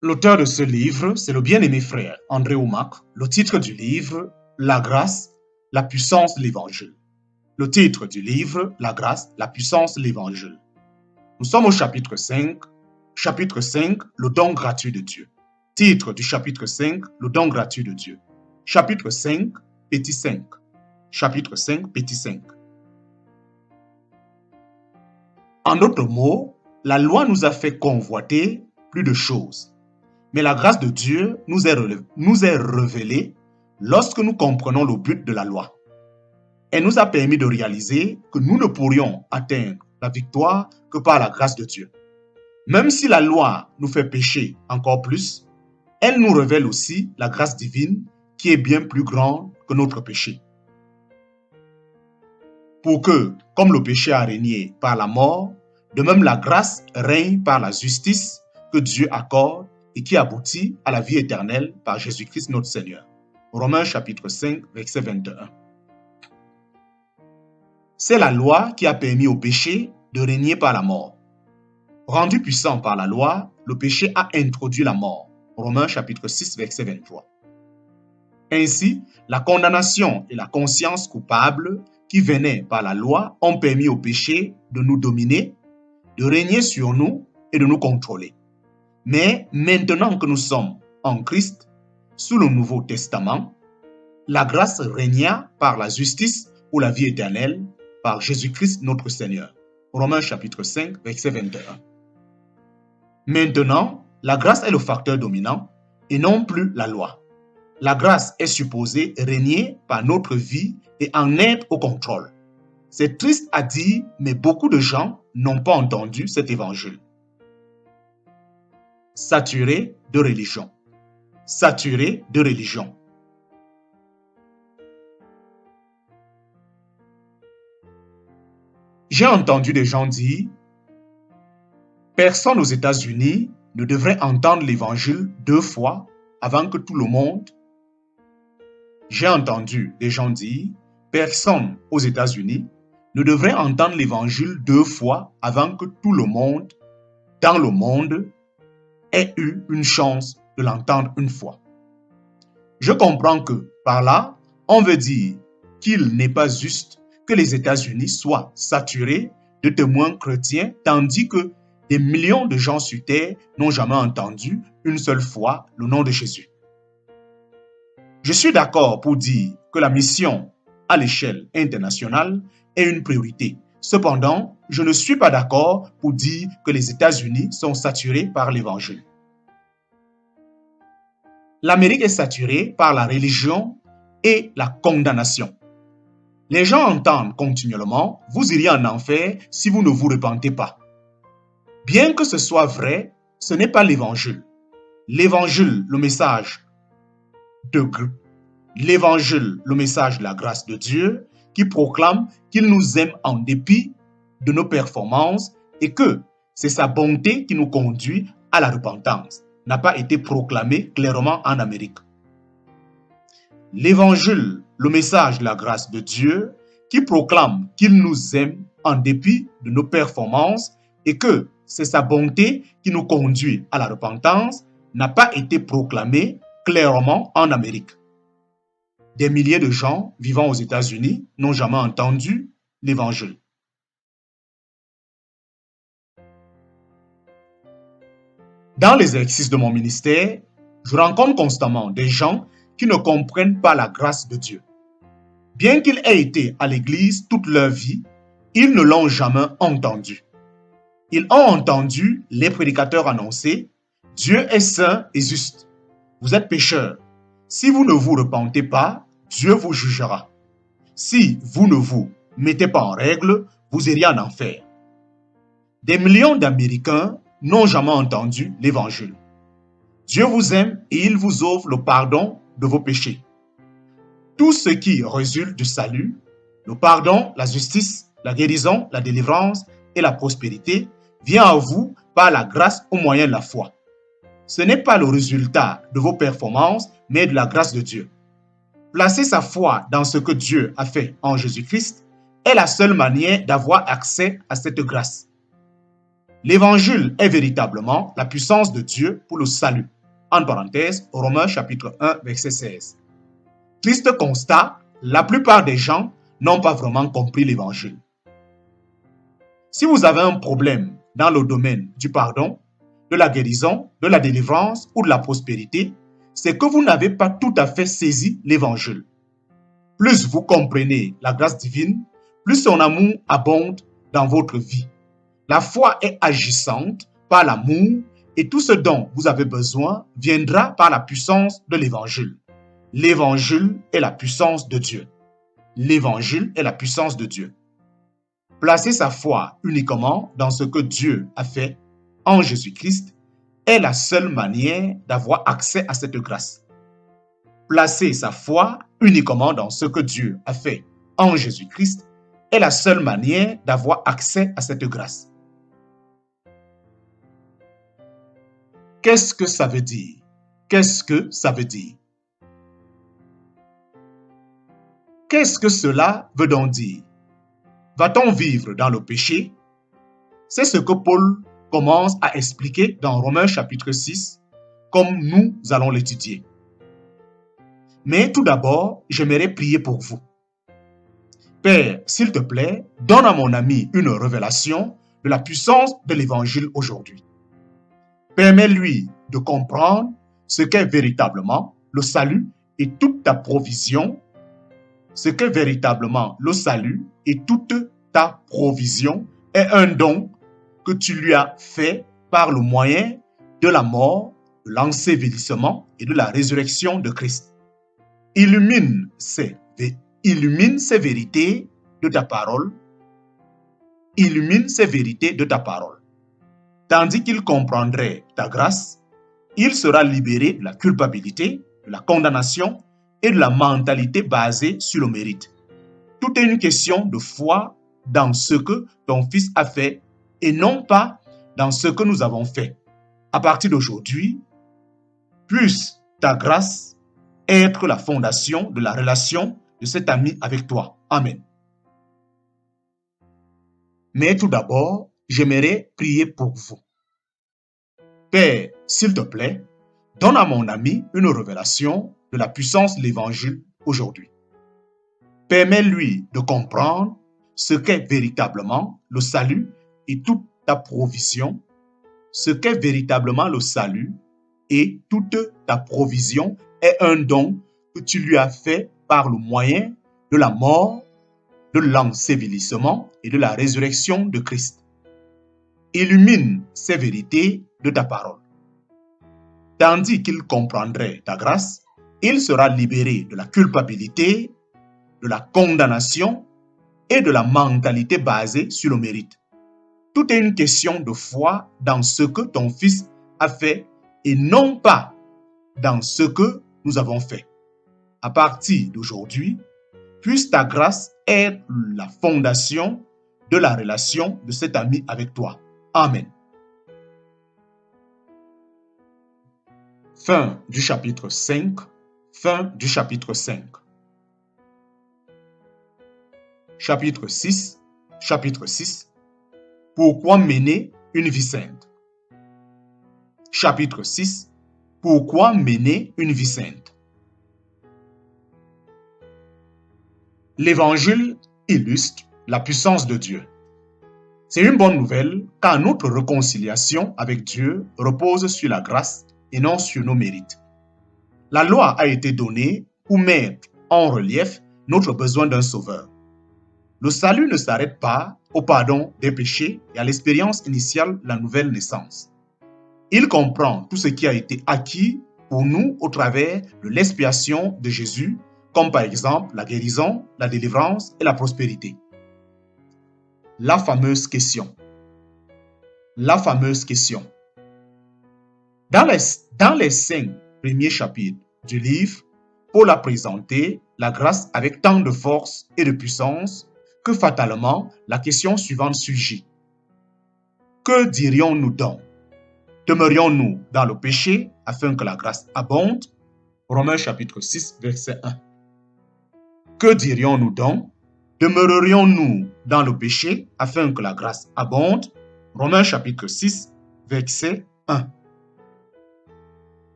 L'auteur de ce livre, c'est le bien-aimé frère André Oumak. Le titre du livre, La grâce, la puissance de l'évangile. Le titre du livre, La grâce, la puissance de l'évangile. Nous sommes au chapitre 5. Chapitre 5, le don gratuit de Dieu. Titre du chapitre 5, le don gratuit de Dieu. Chapitre 5, petit 5. Chapitre 5, petit 5. En d'autres mots, la loi nous a fait convoiter plus de choses. Mais la grâce de Dieu nous est révélée lorsque nous comprenons le but de la loi. Elle nous a permis de réaliser que nous ne pourrions atteindre la victoire que par la grâce de Dieu. Même si la loi nous fait pécher encore plus, elle nous révèle aussi la grâce divine qui est bien plus grande que notre péché. Pour que, comme le péché a régné par la mort, de même la grâce règne par la justice que Dieu accorde et qui aboutit à la vie éternelle par Jésus-Christ notre Seigneur. Romains chapitre 5, verset 21. C'est la loi qui a permis au péché de régner par la mort. Rendu puissant par la loi, le péché a introduit la mort. Romains chapitre 6, verset 23. Ainsi, la condamnation et la conscience coupable qui venaient par la loi ont permis au péché de nous dominer, de régner sur nous et de nous contrôler. Mais maintenant que nous sommes en Christ, sous le Nouveau Testament, la grâce régna par la justice ou la vie éternelle par Jésus-Christ notre Seigneur. Romains chapitre 5, verset 21. Maintenant, la grâce est le facteur dominant et non plus la loi. La grâce est supposée régner par notre vie et en être au contrôle. C'est triste à dire, mais beaucoup de gens n'ont pas entendu cet évangile. Saturé de religion. Saturé de religion. J'ai entendu des gens dire « Personne aux États-Unis ne devrait entendre l'évangile 2 fois avant que tout le monde... » J'ai entendu des gens dire « Personne aux États-Unis ne devrait entendre l'évangile 2 fois avant que tout le monde, dans le monde, ait eu une chance de l'entendre une fois. » Je comprends que, par là, on veut dire qu'il n'est pas juste que les États-Unis soient saturés de témoins chrétiens, tandis que des millions de gens sur Terre n'ont jamais entendu une seule fois le nom de Jésus. Je suis d'accord pour dire que la mission à l'échelle internationale est une priorité. Cependant, je ne suis pas d'accord pour dire que les États-Unis sont saturés par l'Évangile. L'Amérique est saturée par la religion et la condamnation. Les gens entendent continuellement « Vous iriez en enfer si vous ne vous repentez pas ». Bien que ce soit vrai, ce n'est pas l'Évangile. L'Évangile, le message de la grâce de Dieu qui proclame qu'il nous aime en dépit de nos performances et que c'est sa bonté qui nous conduit à la repentance, n'a pas été proclamé clairement en Amérique. L'Évangile, le message de la grâce de Dieu qui proclame qu'il nous aime en dépit de nos performances et que c'est sa bonté qui nous conduit à la repentance, n'a pas été proclamé clairement en Amérique. Des milliers de gens vivant aux États-Unis n'ont jamais entendu l'Évangile. Dans l'exercice de mon ministère, je rencontre constamment des gens qui ne comprennent pas la grâce de Dieu. Bien qu'ils aient été à l'église toute leur vie, ils ne l'ont jamais entendu. Ils ont entendu les prédicateurs annoncer « Dieu est saint et juste. Vous êtes pécheurs. Si vous ne vous repentez pas, Dieu vous jugera. Si vous ne vous mettez pas en règle, vous irez en enfer. » Des millions d'Américains n'ont jamais entendu l'Évangile. Dieu vous aime et il vous offre le pardon de vos péchés. Tout ce qui résulte du salut, le pardon, la justice, la guérison, la délivrance et la prospérité, vient à vous par la grâce au moyen de la foi. Ce n'est pas le résultat de vos performances, mais de la grâce de Dieu. Placer sa foi dans ce que Dieu a fait en Jésus-Christ est la seule manière d'avoir accès à cette grâce. L'évangile est véritablement la puissance de Dieu pour le salut. En parenthèse, Romains chapitre 1, verset 16. Triste constat, la plupart des gens n'ont pas vraiment compris l'évangile. Si vous avez un problème dans le domaine du pardon, de la guérison, de la délivrance ou de la prospérité, c'est que vous n'avez pas tout à fait saisi l'évangile. Plus vous comprenez la grâce divine, plus son amour abonde dans votre vie. La foi est agissante par l'amour et tout ce dont vous avez besoin viendra par la puissance de l'évangile. L'évangile est la puissance de Dieu. L'évangile est la puissance de Dieu. Placer sa foi uniquement dans ce que Dieu a fait en Jésus-Christ est la seule manière d'avoir accès à cette grâce. Placer sa foi uniquement dans ce que Dieu a fait en Jésus-Christ est la seule manière d'avoir accès à cette grâce. Qu'est-ce que ça veut dire? Qu'est-ce que ça veut dire? Qu'est-ce que cela veut donc dire? Va-t-on vivre dans le péché? C'est ce que Paul commence à expliquer dans Romains chapitre 6, comme nous allons l'étudier. Mais tout d'abord, j'aimerais prier pour vous. Père, s'il te plaît, donne à mon ami une révélation de la puissance de l'évangile aujourd'hui. Permets-lui de comprendre ce qu'est véritablement le salut et toute ta provision, ce qu'est véritablement le salut et toute ta provision est un don que tu lui as fait par le moyen de la mort, de l'ensevelissement et de la résurrection de Christ. Illumine ces vérités de ta parole. Illumine ces vérités de ta parole. Tandis qu'il comprendrait ta grâce, il sera libéré de la culpabilité, de la condamnation et de la mentalité basée sur le mérite. Tout est une question de foi dans ce que ton Fils a fait et non pas dans ce que nous avons fait. À partir d'aujourd'hui, puisse ta grâce être la fondation de la relation de cet ami avec toi. Amen. Mais tout d'abord, j'aimerais prier pour vous. Père, s'il te plaît, donne à mon ami une révélation de la puissance de l'évangile aujourd'hui. Permets-lui de comprendre ce qu'est véritablement le salut et toute ta provision, ce qu'est véritablement le salut et toute ta provision est un don que tu lui as fait par le moyen de la mort, de l'ensevelissement et de la résurrection de Christ. Illumine ces vérités de ta parole. Tandis qu'il comprendrait ta grâce, il sera libéré de la culpabilité, de la condamnation et de la mentalité basée sur le mérite. Tout est une question de foi dans ce que ton Fils a fait et non pas dans ce que nous avons fait. À partir d'aujourd'hui, puisse ta grâce être la fondation de la relation de cet ami avec toi. Amen. Fin du chapitre 5. Fin du chapitre 5. Chapitre 6. Chapitre 6. Pourquoi mener une vie sainte? Chapitre 6. Pourquoi mener une vie sainte? L'Évangile illustre la puissance de Dieu. C'est une bonne nouvelle car notre réconciliation avec Dieu repose sur la grâce et non sur nos mérites. La loi a été donnée pour mettre en relief notre besoin d'un sauveur. Le salut ne s'arrête pas au pardon des péchés et à l'expérience initiale de la nouvelle naissance. Il comprend tout ce qui a été acquis pour nous au travers de l'expiation de Jésus, comme par exemple la guérison, la délivrance et la prospérité. La fameuse question. La fameuse question. Dans les 5 premiers chapitres du livre, Paul a présenté la grâce avec tant de force et de puissance que fatalement la question suivante surgit. Que dirions-nous donc? Demeurions-nous dans le péché afin que la grâce abonde? Romains chapitre 6, verset 1. Que dirions-nous donc? Demeurerions-nous dans le péché afin que la grâce abonde? Romains chapitre 6, verset 1.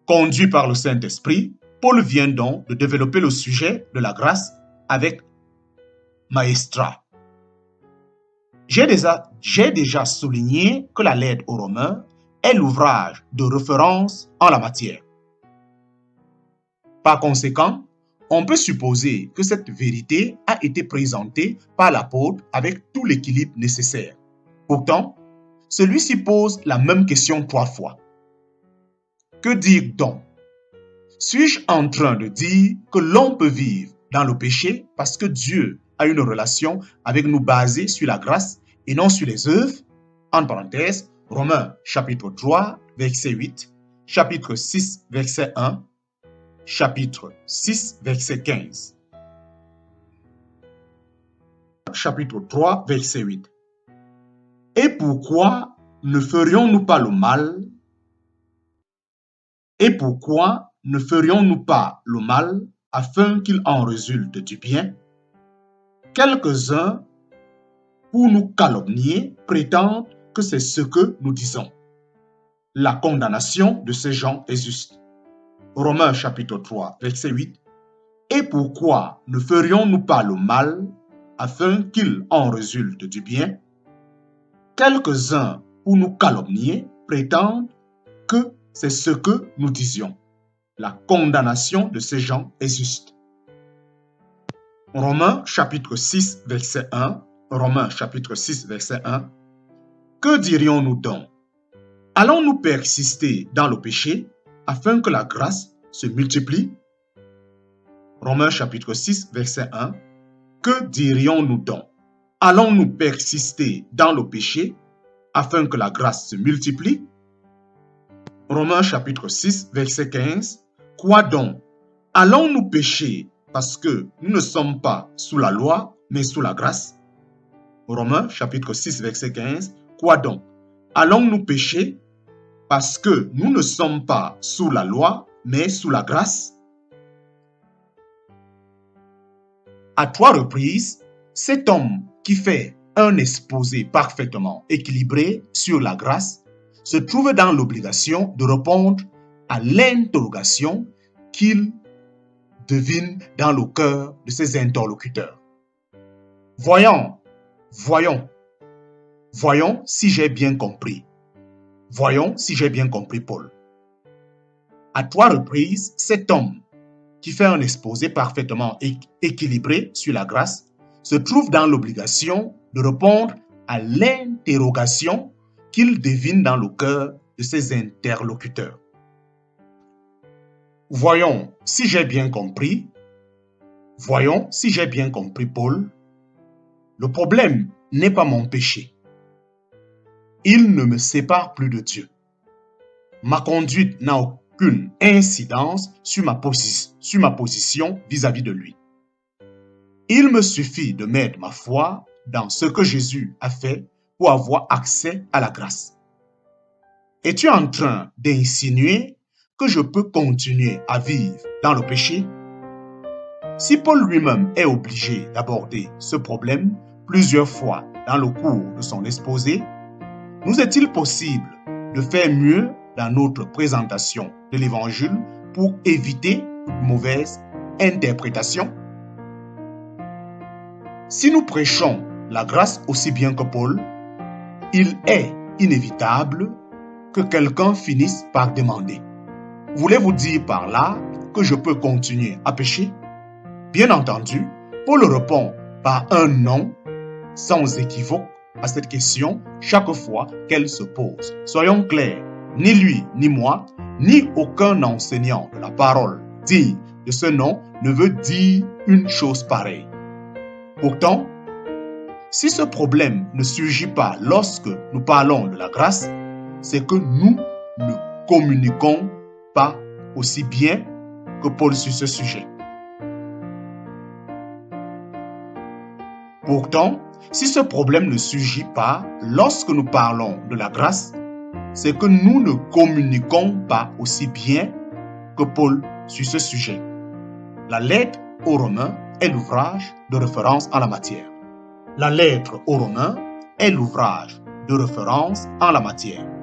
Conduit par le Saint-Esprit, Paul vient donc de développer le sujet de la grâce avec maestria. J'ai déjà souligné que la lettre aux Romains est l'ouvrage de référence en la matière. Par conséquent, on peut supposer que cette vérité a été présentée par l'apôtre avec tout l'équilibre nécessaire. Pourtant, celui-ci pose la même question 3 fois. Que dire donc? Suis-je en train de dire que l'on peut vivre dans le péché parce que Dieu a une relation avec nous basée sur la grâce et non sur les œuvres? En parenthèse, Romains chapitre 3, verset 8, chapitre 6, verset 1, chapitre 6, verset 15. Chapitre 3, verset 8. Et pourquoi ne ferions-nous pas le mal? Et pourquoi ne ferions-nous pas le mal afin qu'il en résulte du bien? Quelques-uns, pour nous calomnier, prétendent que c'est ce que nous disons. La condamnation de ces gens est juste. Romains chapitre 3, verset 8. Et pourquoi ne ferions-nous pas le mal afin qu'il en résulte du bien? Quelques-uns, pour nous calomnier, prétendent que c'est ce que nous disions. La condamnation de ces gens est juste. Romains chapitre 6, verset 1. Romains chapitre 6, verset 1. Que dirions-nous donc? Allons-nous persister dans le péché afin que la grâce se multiplie? Romains chapitre 6, verset 1. Que dirions-nous donc? Allons-nous persister dans le péché afin que la grâce se multiplie? Romains chapitre 6, verset 15. Quoi donc? Allons-nous pécher parce que nous ne sommes pas sous la loi, mais sous la grâce? Romains chapitre 6, verset 15. Quoi donc? Allons-nous pécher parce que nous ne sommes pas sous la loi, mais sous la grâce? À 3 reprises, cet homme qui fait un exposé parfaitement équilibré sur la grâce se trouve dans l'obligation de répondre à l'interrogation qu'il devine dans le cœur de ses interlocuteurs. Voyons si j'ai bien compris. Voyons si j'ai bien compris Paul. À 3 reprises, cet homme qui fait un exposé parfaitement équilibré sur la grâce se trouve dans l'obligation de répondre à l'interrogation qu'il devine dans le cœur de ses interlocuteurs. Voyons si j'ai bien compris. Voyons si j'ai bien compris Paul. Le problème n'est pas mon péché. Il ne me sépare plus de Dieu. Ma conduite n'a aucune incidence sur ma position vis-à-vis de lui. Il me suffit de mettre ma foi dans ce que Jésus a fait pour avoir accès à la grâce. Es-tu en train d'insinuer que je peux continuer à vivre dans le péché? Si Paul lui-même est obligé d'aborder ce problème plusieurs fois dans le cours de son exposé, nous est-il possible de faire mieux dans notre présentation de l'Évangile pour éviter toute mauvaise interprétation? Si nous prêchons la grâce aussi bien que Paul, il est inévitable que quelqu'un finisse par demander: voulez-vous dire par là que je peux continuer à pécher? Bien entendu, Paul répond par un non sans équivoque à cette question chaque fois qu'elle se pose. Soyons clairs, ni lui, ni moi, ni aucun enseignant de la parole digne de ce nom ne veut dire une chose pareille. Pourtant, si ce problème ne surgit pas lorsque nous parlons de la grâce, c'est que nous ne communiquons pas aussi bien que Paul sur ce sujet. Pourtant, si ce problème ne surgit pas lorsque nous parlons de la grâce, c'est que nous ne communiquons pas aussi bien que Paul sur ce sujet. La lettre aux Romains est l'ouvrage de référence en la matière. La lettre aux Romains est l'ouvrage de référence en la matière.